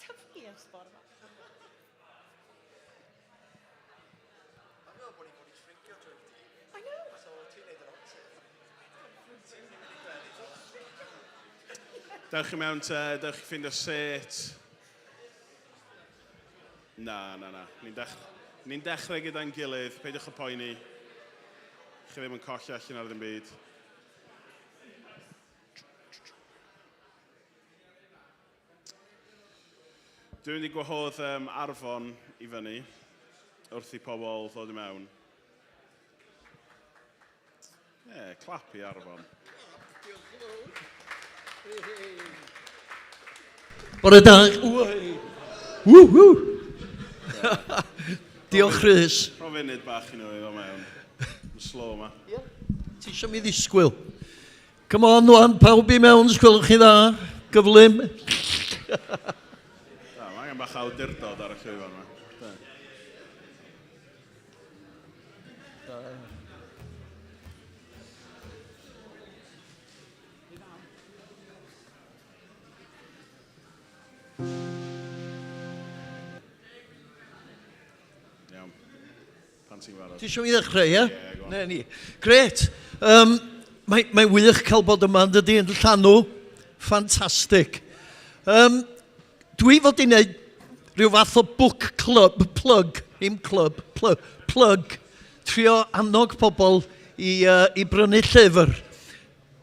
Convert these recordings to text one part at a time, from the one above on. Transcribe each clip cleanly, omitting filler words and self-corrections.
tyfu ysbor yma? Mae'n meddwl bod ni'n bod i shrinkio drwy'r dydd. I know. So ti'n neud yr opposite. Dewch chi mewn te, dewch chi ffindio set. Na. Ni'n dechrau gyda'n gilydd, peidiwch y poeni. Chi ddim yn colli allan ar ddim byd. Dwi'n mynd i gwahodd Arfon i fyny wrth i pobl ddod i mewn. Clap i Arfon. Bore da. Woo! Diolch Rhys. Rho funud bach i nhw i ddod mewn. Yn slow yma. Ti eisiau mi ddisgwyl? Come on, wan, pawb i mewn, sgwylwch chi dda. Gyflym. Mae angen bach awdurdod ar y llwyfan yma. Iawn. Pan ti'n barod. Ti eisiau mi ddechrau, ie? Ie, go on. Ne ni. Gret. Mae'n wych cael bod yma yn dydi yn Llanw. Ffantastig. Dwi fod i wneud rhyw fath o book club, plug, trio annog pobl i brynu llyfr.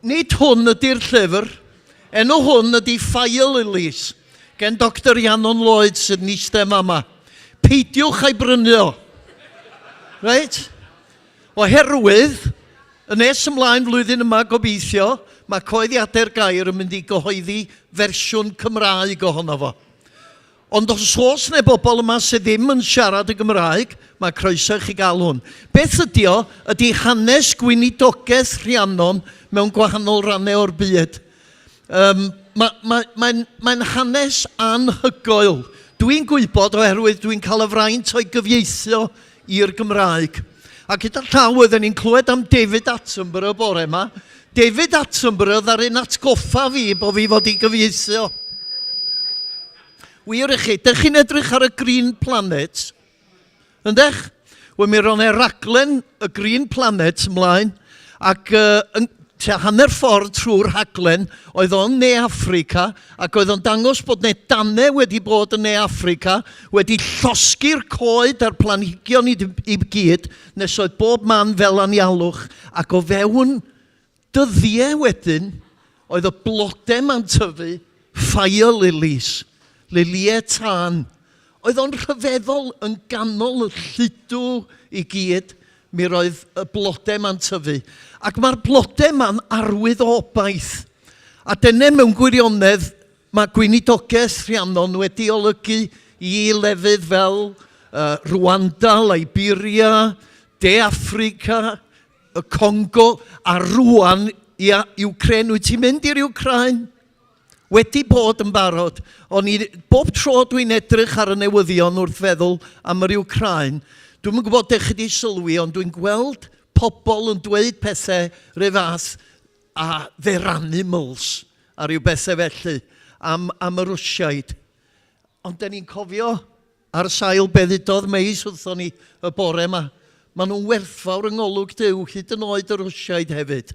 Nid hwn ydy'r llyfr, enw hwn ydy Ffail Elise, gen Dr Ianon Lloyd sydd yn eistedd yma. Peidiwch a'i brynu o. Reit? Oherwydd, yn nes ymlaen flwyddyn yma gobeithio, mae coeddiadau'r gair yn mynd i gyhoeddi fersiwn Cymraeg ohono fo. Ond os oes neu bobl yma sydd ddim yn siarad y Gymraeg, mae croeso i chi gael hwn. Beth ydy o, ydy hanes gweinidogaeth Rhiannon mewn gwahanol rannau o'r byd. Mae'n hanes anhygoel. Dwi'n gwybod oherwydd dwi'n cael y fraint o'i gyfieithu i'r Gymraeg. A gyda llaw oedden ni'n clywed am David Attenborough bore yma. David Attenborough ddaru'n atgoffa fi bod fi fod i gyfieithu. Wir i chi, dych chi'n edrych ar y Green Planet? Yndych? Wel, mi ro'n raglen y Green Planet ymlaen, ac tua hanner ffordd trwy'r rhaglen, oedd o'n Ne Affrica, ac oedd o'n dangos bod ne dannau wedi bod yn Ne Affrica, wedi llosgu'r coed a'r planhigion i gyd, nes oedd bob man fel anialwch, ac o fewn dyddiau wedyn, oedd y blodau ma'n tyfu, Ffail Elise. Liliau tân. Oedd o'n rhyfeddol yn ganol y lludw i gyd, mi roedd y blodau ma'n tyfu. Ac mae'r blodau ma'n arwydd o obaith. A dyna mewn gwirionedd, mae gweinidogaeth Rhiannon wedi olygu i lefydd fel Rwanda, Liberia, De Affrica, y Congo, a rwan i Ukraine. Wyt ti'n mynd i'r Ukraine? Wedi bod yn barod. Bob tro dwi'n edrych ar y newyddion wrth feddwl am yr Ukraine, dwi'n yn gwybod eich chi wedi sylwi, ond dwi'n gweld pobl yn dweud pethau refath a their animals a ryw bethau felly am y Rwsiaid. Ond da ni'n cofio ar sail beddidodd meis wrthon ni y bore yma. Maen nhw'n werthfawr yng ngolwg Duw hyd yn oed y Rwsiaid hefyd.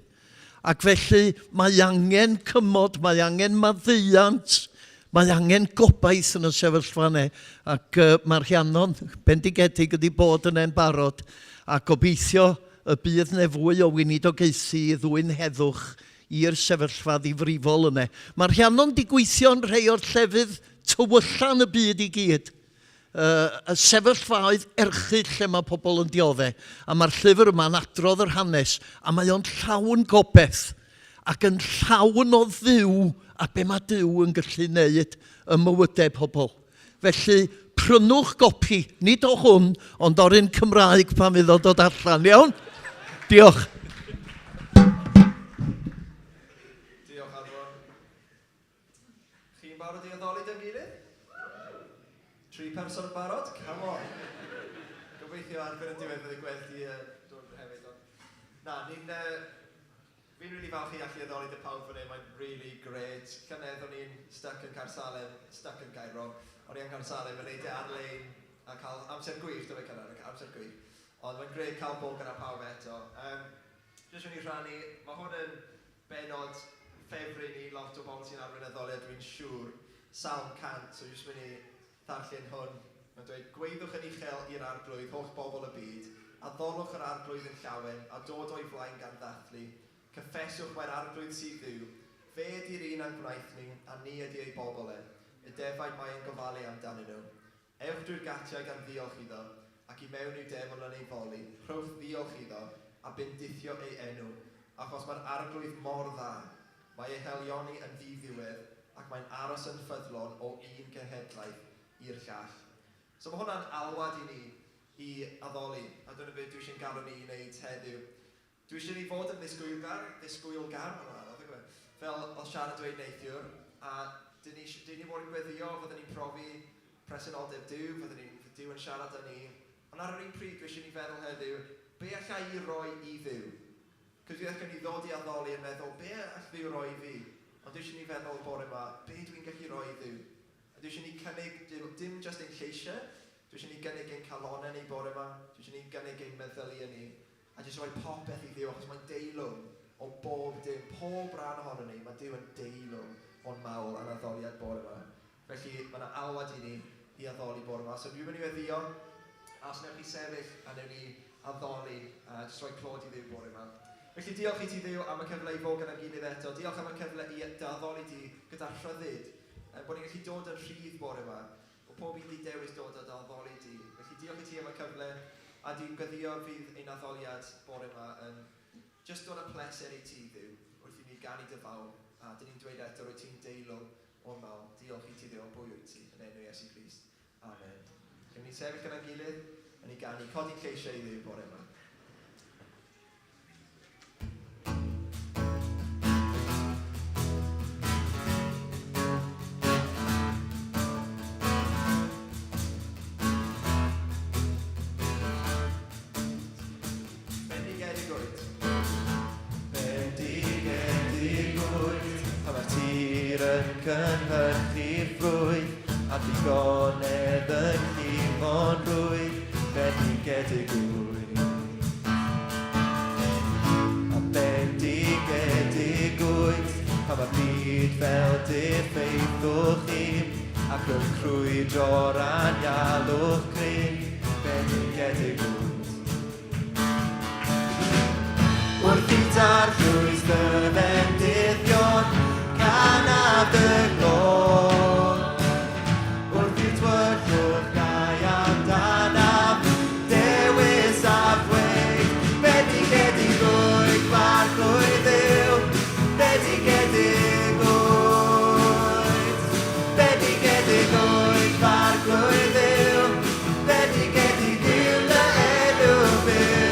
Ac felly mae angen cymod, mae angen maddeuant, mae angen gobaith yn y sefyllfa yna. Ac mae'r Rhiannon bendigedig wedi bod yn barod. A gobeithio y bydd ne fwy o weinidogaethu i ddwy'n heddwch i'r sefyllfa ddifrifol yna. Mae'r Rhiannon di gweithio yn rhai o'r llefydd tywyllan y byd i gyd. Y sefyllfaoedd erchyll lle mae pobl yn dioddau. A mae'r llyfr yma'n adrodd yr hanes. A mae o'n llawn gobeith ac yn llawn o ddiw a be mae Duw yn gallu wneud y mywydau pobl. Felly, prynwch gopi, nid o hwn, ond o'r un Cymraeg pan fydd o dod allan, iawn? Diolch. Diolch, Arfon. Chi'n barod i addoliad yn gilydd? 3 person yn barod? Come on. Gobeithio ar fynd yn diwedd fydd y gwerthu dod hefyd. Na, ni'n Fi'n really falch i allu addoli dy pawb fan hyn, mae'n really great. Llynedd o'n i'n stuck yn Caersalem, stuck yn Gairo. O'n i yn Caersalem yn neud e ar-lein a cael amser gwych, dyma cynnar, amser gwych. Ond mae'n greu cael bod gyda pawb eto. Jyst yn ei rhannu, mae hwn yn benod ffefryn i lot o bobl sy'n arwain addoliad, dwi'n siŵr. Salm 100, so jyst mynd i ddarllen hwn. Mae'n dweud, gweithwch yn uchel i'r arglwydd, holl bobl y byd, a ddolwch yr arglwydd yn llawen, a dod o'i flaen gan ddathlu. Cyffeswch mae'r arglwydd sydd ddiw, fe ydy'r un a'n gwnaeth ni, a ni ydy ei bobl e. Y defaid mae yn gofalu amdanyn nhw. Ewch drwy'r gatiau gan ddiolch iddo, ac i mewn i'w defol yn ei foli. Rhowch ddiolch iddo, a bendithio ei enw, achos mae'r arglwydd mor dda. Mae ei helioni yn ddiddiwedd, ac mae'n aros yn ffyddlon o un genhedlaeth i'r llall. So mae hwnna'n alwad i ni i addoli, a dyna beth dwi eisiau'n galw ni i wneud heddiw. Dwi eisiau ni fod yn ddisgwylgar, fel o siarad dweud neithiwr, a dyn ni fod yn gweddio, fyddwn ni'n profi presenoldeb Duw, fyddwn ni'n Duw yn siarad â ni. Ond ar yr un pryd, dwi eisiau ni feddwl heddiw, be allai i roi i Dduw? Cos fi allai ni ddod i addoli yn meddwl, be all Dduw roi i fi? Ond dwi eisiau ni feddwl bore yma, be dwi'n gallu roi i Dduw? A dwi eisiau ni cynnig, dim just ein lleisiau, dwi eisiau ni gynnig ein calonau ni bore yma, dwi eisiau ni gynnig ein meddyliau ni, a jyst rhoi popeth i Dduw, achos mae'n deilwng o bob dim, pob rhan ohono ni, mae Duw yn deilwng o'n mawl a'n addoliad bore yma. Felly, mae yna alwad i ni i addoli bore yma. So dwi'n mynd i weddio, a os newch chi sefyll a newn ni addoli, a jyst rhoi clod i Dduw bore yma. Felly diolch i ti Dduw am y cyfle i fod gyda'n gilydd eto. Diolch am y cyfle i addoli ti gyda rhyddid. Bod ni'n gallu dod yn rhydd bore yma. O pob un di dewis dod â addoli ti. Felly diolch i ti am y cyfle. A dwi'n gyddio fydd ein addoliad bore yma yn just dod â pleser i ti Dduw. Wrth i ni ganu dy fawl. A dyn ni'n dweud eto rwy ti'n deilwng o'r mawl. Diolch i ti Dduw am bwy wyt ti. Yn enw Iesu Grist. Amen. Cyn ni'n sefyll gyda'n gilydd. Yn ei ganu. Codi'n lleisiau i Dduw bore yma. Cynhyrchu'r ffrwyd a digonedd yn llifo'n rwyd bendigedigwydd. A bendigedigwydd pan mae byd fel diffeithwch chi ac yn crwydro'r anialwch cryn bendigedigwydd. Wrth i darllwys dy bendithion can addygol wrth i'r twyrllwch gau amdanam dewis a ddweud bendigedigwydd mae'r clwydd Dduw bendigedigwydd mae'r clwydd Dduw bendigedigwydd na enw fyw.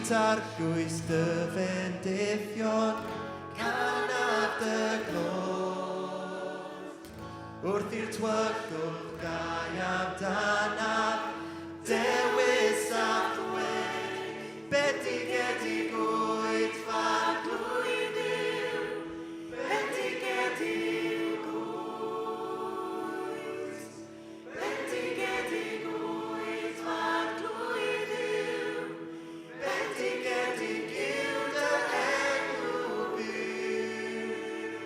Gynt arglwys dy fendithion, canaf dy gloch. Wrth i'r tywyllwch gau amdanaf, dewis a ddweud, bendigedig ffarglwydd yw, bendigedig bendigedig ffarglwydd yw, bendigedig yw dy enw byw,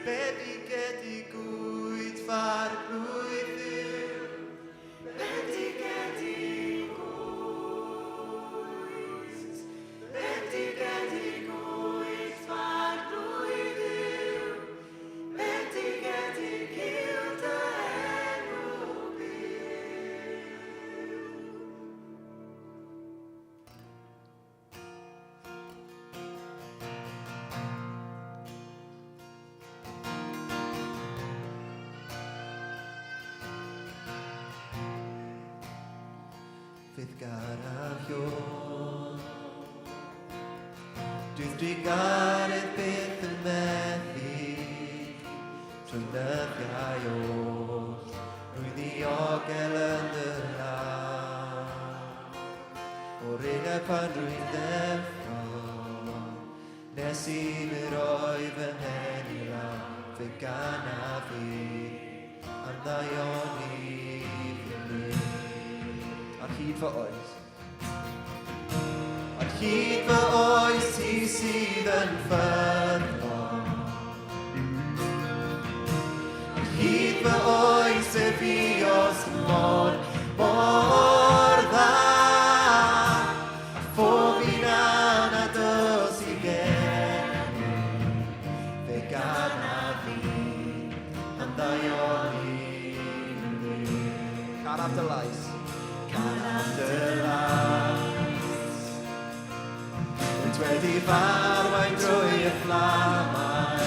bendigedig ffarglwydd yw, bendigedig bendigedig ffarglwydd yw, bendigedig yw dy enw byw. Fydd garaf Ion, dwi'n drigaredd beth yn methu, trwy nyddiau oll, rwy ddiogel yn dy law. O'r un pan rwy'n deffro, nes i mi roi fy mhen i law, fe gana fi, am ddaion i fy mynd. Ar hyd fy oes. Ar hyd fy oes ti sydd yn ffyddlon. Ar hyd fy oes y fi os mor dda. A phob un anados i gen, fe gana fi, am ddaion i mi. Caraf dy lais. Canaf dy lais. Rwyt wedi farwain drwy y fflamau,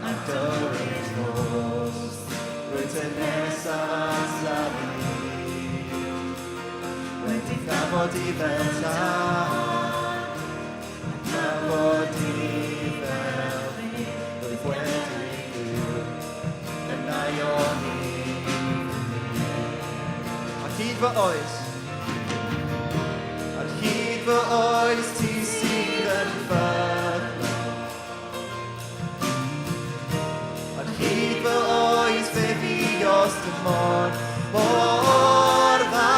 a dywys nos, rwyt yn nesaf asa fi. Wedi thrafod i fel tân, a thrafod i fel fi. Rwyt wedi byw yn aion i. Ar hyd fy oes. Ar hyd fy oes ti sydd yn ffyddlon. Ar hyd fy oes fe fi os dy mor dda.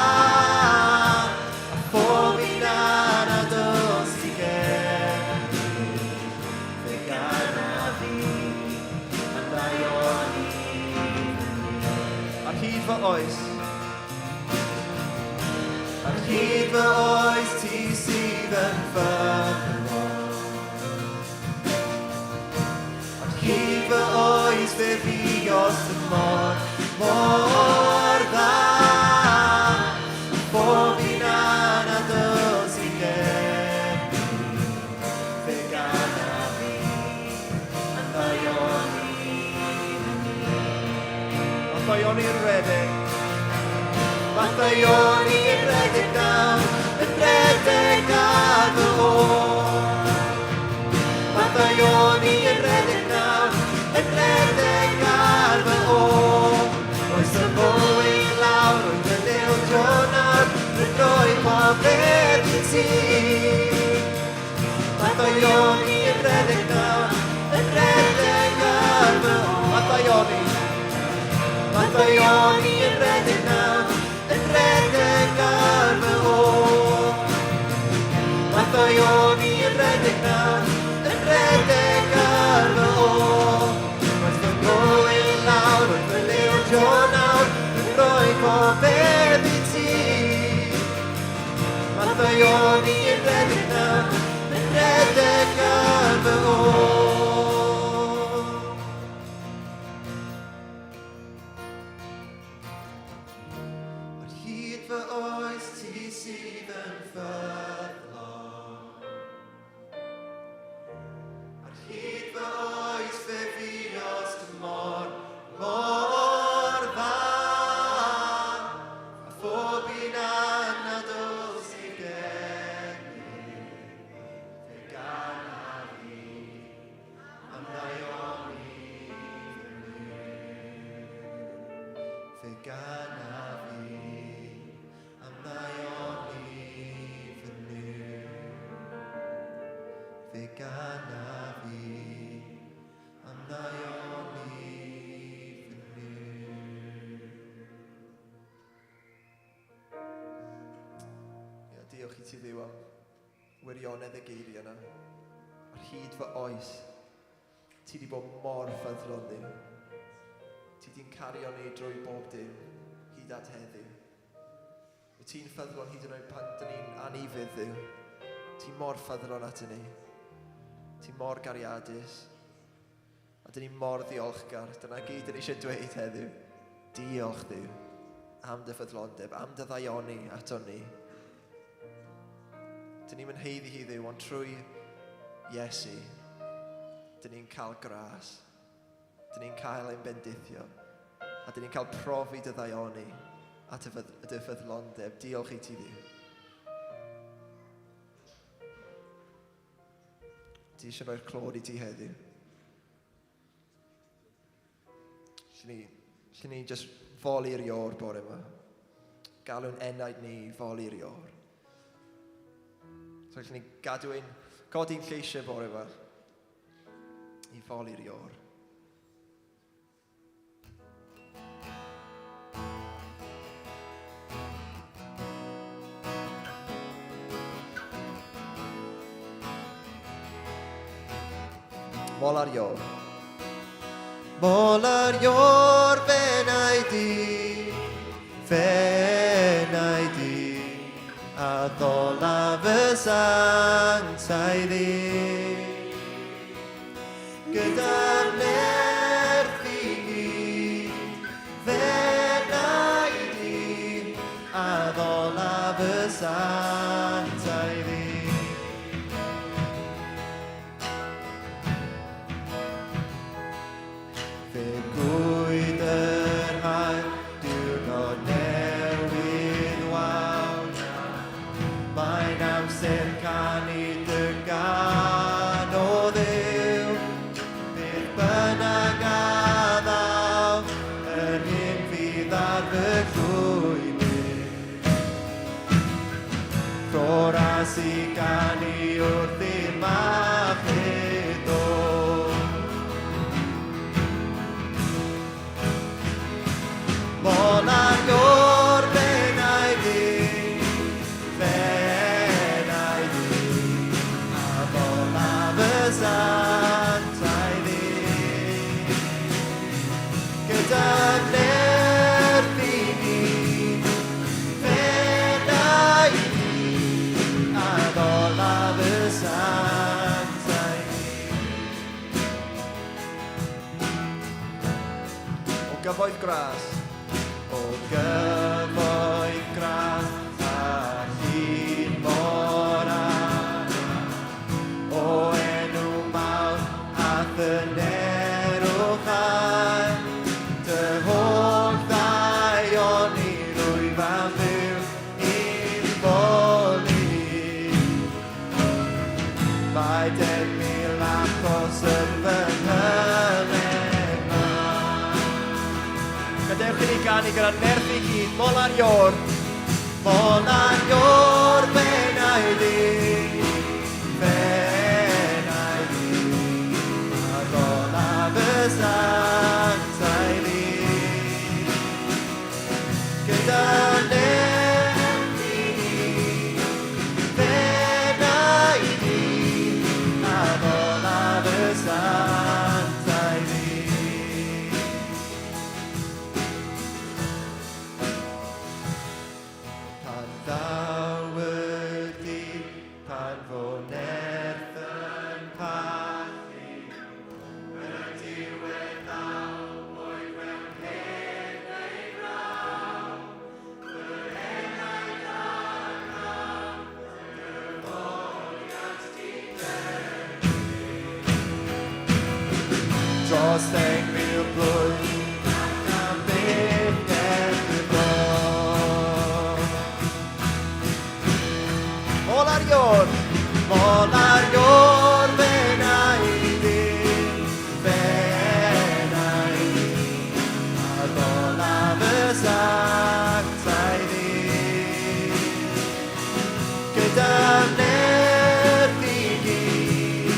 A phob un anados i gen, fe gana fi, am ddaion i. Ar hyd fy oes. Ar hyd fy oes ti sydd yn ffyddlon. Ar hyd fy oes fe fi os dy mor dda. A phob un anados i gen, fe gana fi, am ddaion i. Am ddaion i'r redeg. Mathaion i'n redeg nawr, yn redeg ar fy ôl. Mathaion i'n redeg nawr, yn redeg ar fy ôl. Oes y bwyd lawr, oes y nildio nawr, rwy'n rhoi popeth i ti. Mathaion i'n redeg nawr, yn redeg ar fy ôl. Mathaion i'n redeg nawr, yn redeg ar fy ôl. Mathaion i'n redeg nawr, yn redeg ar fy ôl. Oes fy gwyn lawr, oes fy nildio nawr, yn rhoi popeth i ti. Mathaion i'n redeg nawr, yn redeg ar fy ôl. Fy oes ti sydd yn ffyddlon. Ar hyd fy oes fe fi os dy mor dda. A phob un anados i gen, fe gana fi am ddaioni Ffrwd. Diolch I ti Dduw am wirionedd y geiriau yna. Ar hyd fy oes, ti wedi bod mor ffyddlon Dduw. Ti wedi'n cario ni drwy bob dim, hyd at heddiw. Wyt ti'n ffyddlon hyd yn oed pan dyn ni'n anifydd Dduw. Ti mor ffyddlon at ni. Ti mor gariadus. A dyn ni mor ddiolchgar. Dyna gyd dyn ni eisiau dweud heddiw. Diolch Dduw am dy ffyddlondeb, am dy ddaioni ato ni. Dyn ni'n heiddi hi Dduw, ond trwy Iesu, dyn ni'n cael gras. Dyn ni'n cael ein bendithio. A dyn ni'n cael profi dy ddaioni a dy ffyddlondeb. Diolch I ti Dduw. Ti eisiau rhoi'r clod I ti heddiw. Lle ni just foli'r ior bore yma. Galw'n enaid ni foli'r ior. So lle ni gadw ein codi'n lleisiau bore yma I foli'r ior. Mol ar ior. Mol ar ior fenai di, a ddolaf y sanctau ddi. Gyda nerth I gyd, fenai di, a ddolaf y sanctau ddi. Fe gwyd yr hael, diwrnod newydd waw. Mae'n amser canu dy gan o Dduw. Beth bynnag a ddaw, yr hyn fydd ar fy llwybr. Croras I canu wrth ddim a chredo. Mol ar ior fenai di, a ddolaf y sanctau ddi. Gyda nerth I gyd, fenai di, a ddolaf y sanctau ddi. O gyfoeth gras. O gyfoeth gras a hyd mor anodd. O enw mawr a thynerwch ai. Dy holl ddaioni rwyf am fyw i'n boli. Mae 10,000 achos yn fy nghyfenna. Gadewch I ni ganu gyda nerth I gyd, mol ar ior. Mol ar ior fenai di, a ddolaf y sanctau ddi. Gyda nerth I gyd, fenai di, a ddolaf y sanctau ddi. Pan ddaw y dydd, pan fo nerth yn pallu, yn y diwedd ddaw, o'i mewn hen neu raw, fy enaid ar raw, dyfodiad ti'n derbyn. Dros 10,000 blwydd, ac am beth erbyn dod. Mol ar ior fenai di, a ddolaf y sanctau ddi. Gyda nerth I gyd,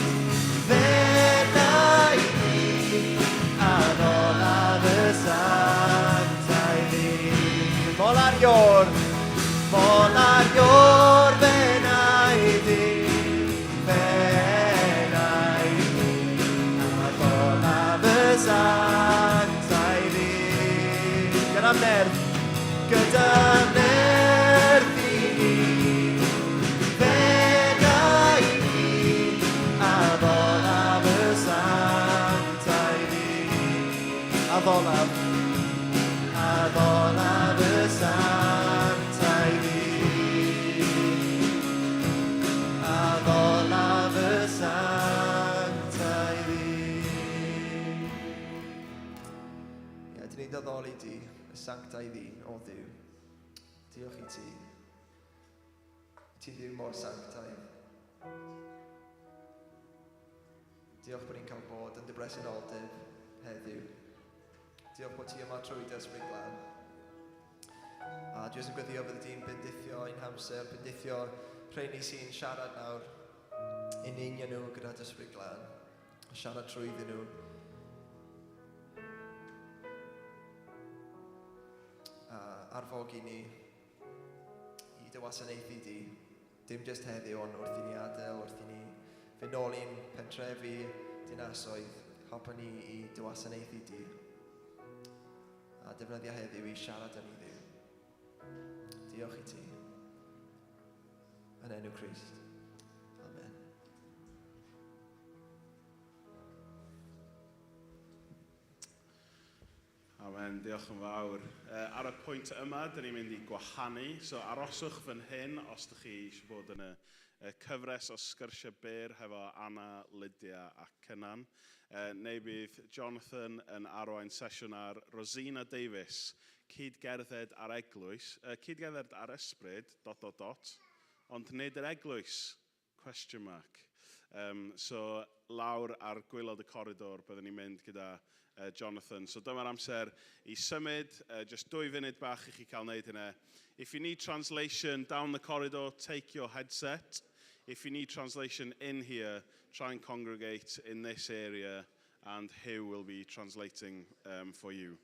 di, y sanctau ddyn o Dduw. Diolch i ti. Ti Dduw mor sanctau. Diolch bod ni'n cael bod yn dy bresenoldeb heddiw. Diolch bod ti yma trwy dy ysbryd glân. A dwi yn gweddio bydd di'n bendithio ein hamser, bendithio rheini sy'n siarad nawr yn union nhw gyda dy ysbryd glân. Siarad trwyddyn nhw. A arfogi ni i dy wasanaethu di. Dim jyst heddiw, ond wrth i ni adael, wrth i ni fynd nôl i'n pentrefi dinasoedd, helpa ni i dy wasanaethu di. A defnyddio heddiw i siarad â ni Dduw. Diolch i ti. Yn enw Crist. Amen. Amen, diolch yn fawr. Ar y pwynt yma, dyn ni'n mynd i gwahanu. So aroswch fan hyn os ydych chi eisiau bod yn y cyfres o sgyrsiau byr hefo Anna, Lydia a Cynan. Neu bydd Jonathan yn arwain sesiwn ar Rosina Davies, cydgerdded ar eglwys, cydgerdded ar ysbryd, ... ond nid yr eglwys, ? So lawr ar gwylod y coridor byddwn ni'n mynd gyda Jonathan. So dyma'r amser i symud, just 2 funud bach i chi cael wneud hynny. If you need translation down the corridor, take your headset. If you need translation in here, try and congregate in this area and Hugh will be translating for you.